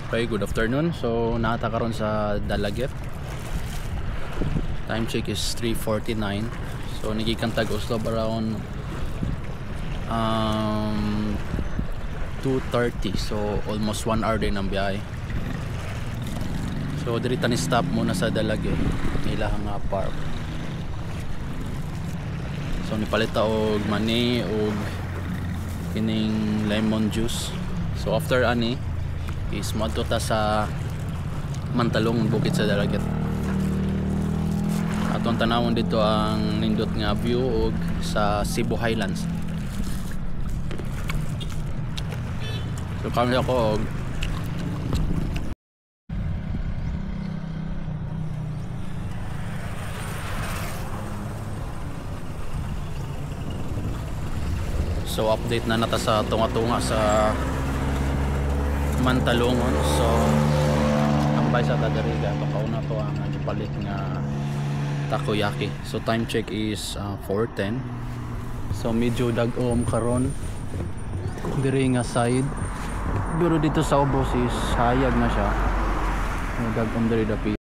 Okay, good afternoon. So nakata karon sa Dalagit. Time check is 3:49. So nagikan tag Oslob around 2:30. So almost 1 hour din ang biyahe. So diri tani stop muna sa Dalagit. Ilahang park. So nipalita og mani og kining lemon juice. So after ani is madto ta sa Mantalong bukid sa Dalagit. Atong tanawon dito ang nindot nga view og sa Cebu Highlands. So kami ako og so update na nata sa tunga-tunga sa Mantalongon. So tambay sa Tadariga pakauna to ang palit nga takoyaki. So time check is 4:10. So medyo dag-om karon diri nga side, pero dito sa ubos is hayag na siya. Dag-om diri dapi.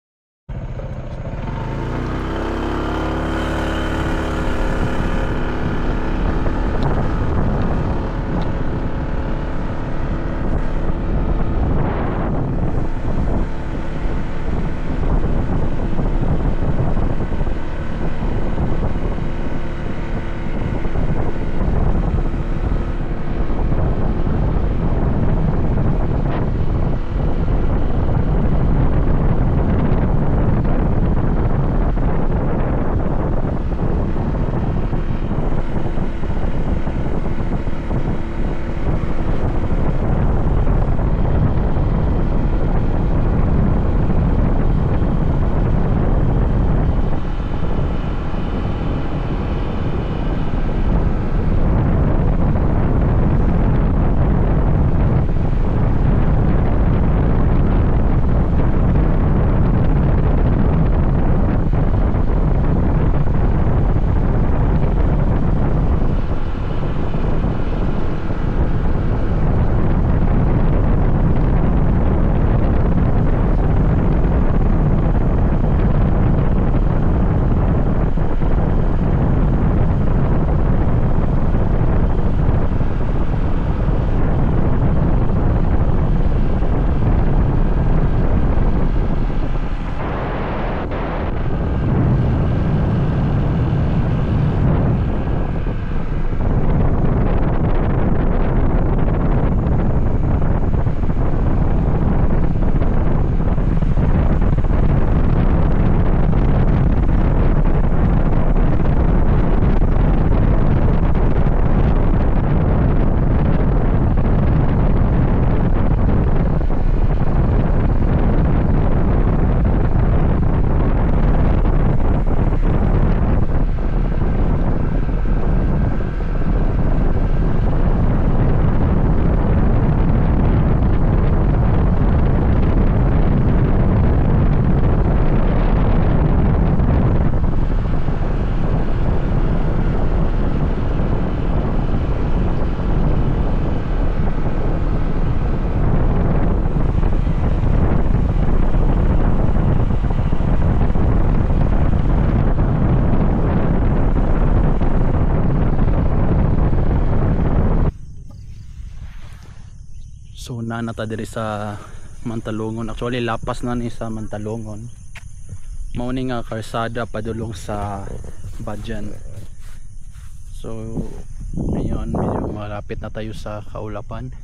So nanata diri sa Mantalongon. Actually lapas na ni sa Mantalongon. Mao ni nga karsada padulong sa Badyan. So ngayon medyo malapit na tayo sa Kaulapan.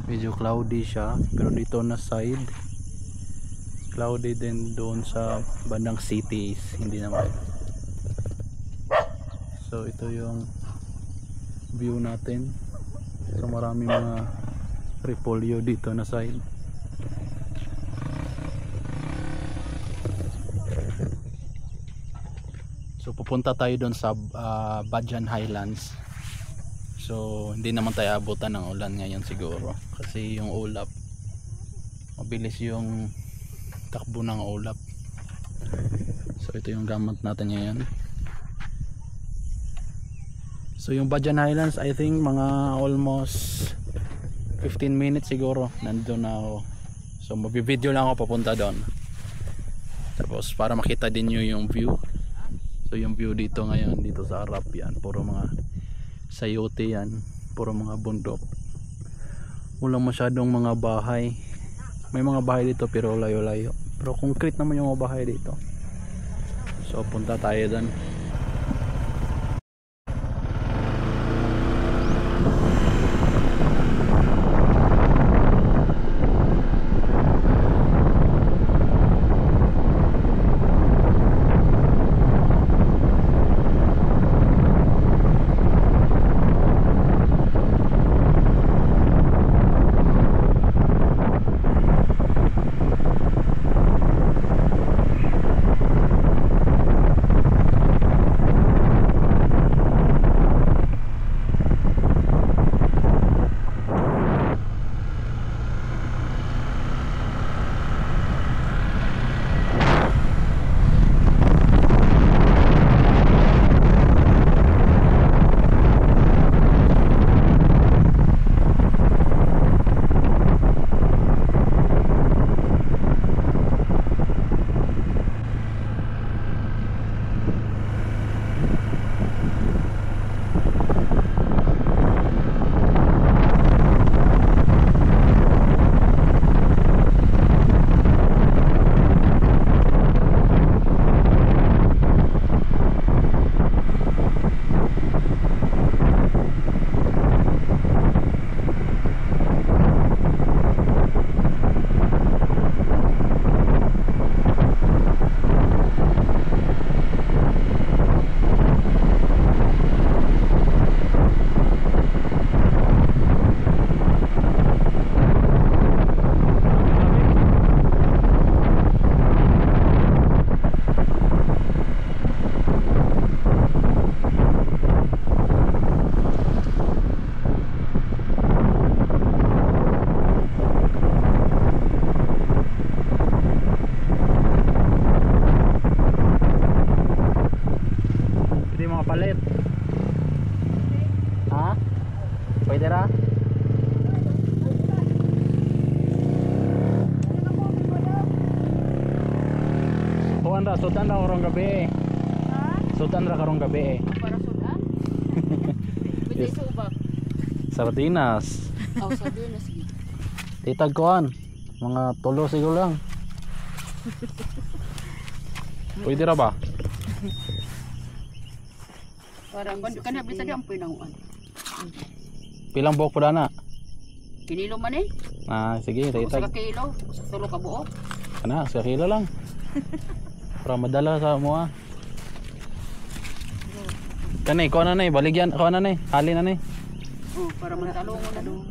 Medyo cloudy siya, pero dito na side cloudy din, doon sa bandang city is hindi naman. So ito yung view natin. So marami mga repolyo dito na side. So pupunta tayo doon sa Badyan Highlands. So hindi naman tayo abutan ng ulan ngayon siguro, kasi yung ulap, mabilis yung takbo ng ulap. So ito yung gamot natin ngayon. So yung Badyan Highlands, I think mga almost 15 minutes siguro nandun na ako. So magbibideo lang ako papunta doon. Tapos para makita din nyo yung view. So yung view dito ngayon, dito sa harap yan, puro mga sayote yan, puro mga bundok. Walang masyadong mga bahay. May mga bahay dito pero layo-layo. Pero concrete naman yung mga bahay dito. So punta tayo doon. Palit. Ha? Pwede ra? Sudan ra karong gabi. Ha? Sudan ra karong gabi. Para sudan? Bili sa ubak. Sardinas. Oh, sardinas sige. Titag kuan. Mga tulo siguro lang. Pwede ra ba? Parang kana bisa di ampoy nanguan. Pilang buok po na? Kinilo man eh. Ah, sige, Sa titag. kilo, sa tulo ka buo. Kana, sa kilo lang. Para madala sa mo ah. Kanay, kuha na na baligyan, kuha na na halin na na Oh, para magtalungon na doon.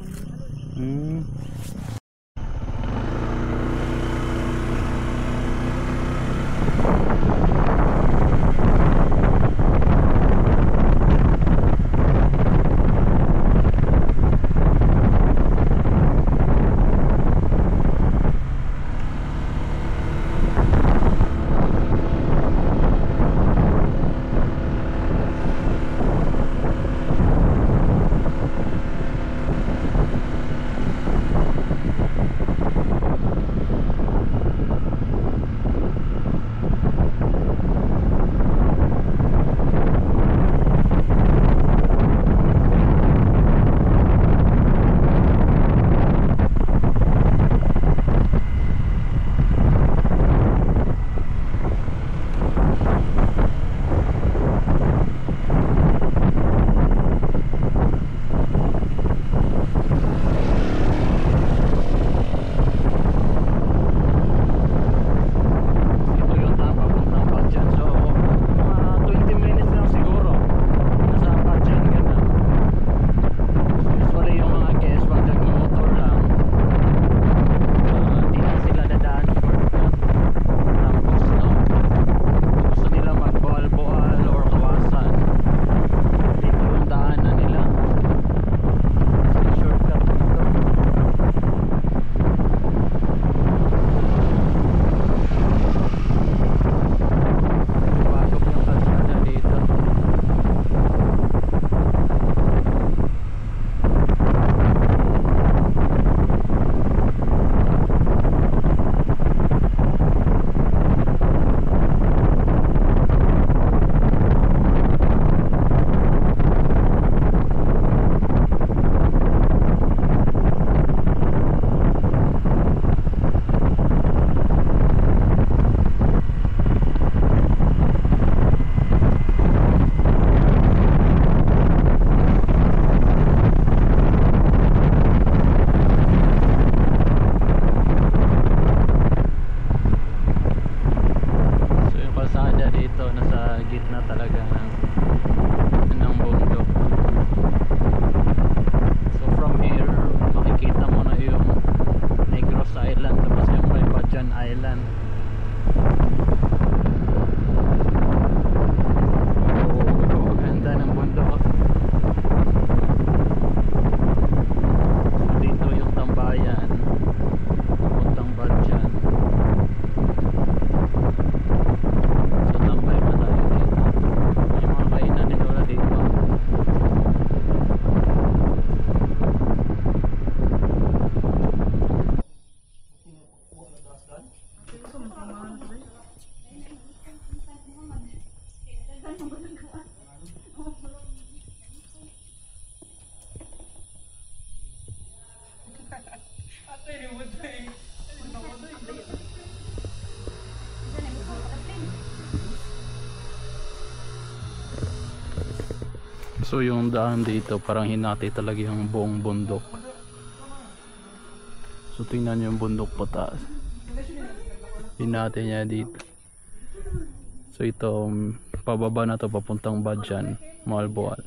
So yung daan dito parang hinati talaga yung buong bundok. So tingnan yung bundok pataas. Hinati niya dito. So ito pababa na to papuntang Badyan, Malboal.